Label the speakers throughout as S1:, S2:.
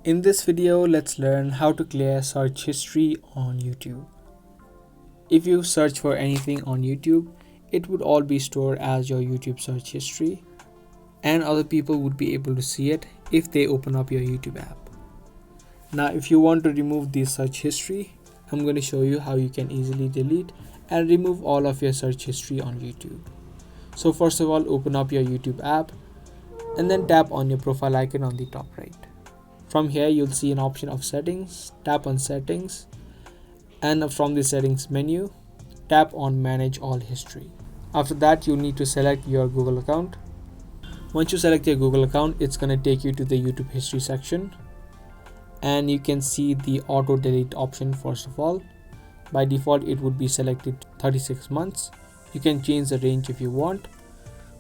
S1: In this video, let's learn how to clear search history on YouTube. If you search for anything on YouTube, it would all be stored as your YouTube search history, and other people would be able to see it if they open up your YouTube app. Now, if you want to remove this search history, I'm going to show you how you can easily delete and remove all of your search history on YouTube. So first of all, open up your YouTube app and then tap on your profile icon on the top right. From here, you'll see an option of settings. Tap on settings, and from the settings menu, tap on manage all history. After that, you need to select your Google account. Once you select your Google account, it's going to take you to the YouTube history section, and you can see the auto delete option. First of all, by default it would be selected 36 months. You can change the range if you want,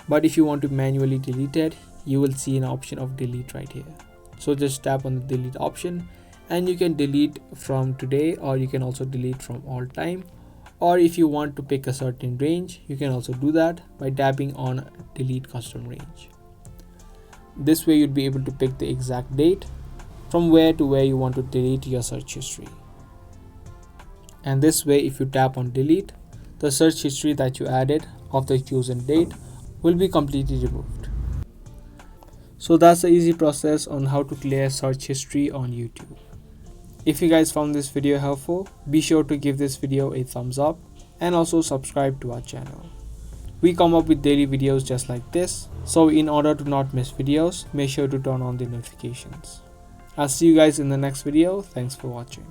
S1: but if you want to manually delete it, you will see an option of delete right here. So just tap on the delete option, and you can delete from today, or you can also delete from all time, or if you want to pick a certain range, you can also do that by tapping on delete custom range. This way you'd be able to pick the exact date from where to where you want to delete your search history. And this way, if you tap on delete, the search history that you added of the chosen date will be completely removed. So that's the easy process on how to clear search history on YouTube. If you guys found this video helpful, be sure to give this video a thumbs up and also subscribe to our channel. We come up with daily videos just like this, so in order to not miss videos, make sure to turn on the notifications. I'll see you guys in the next video. Thanks for watching.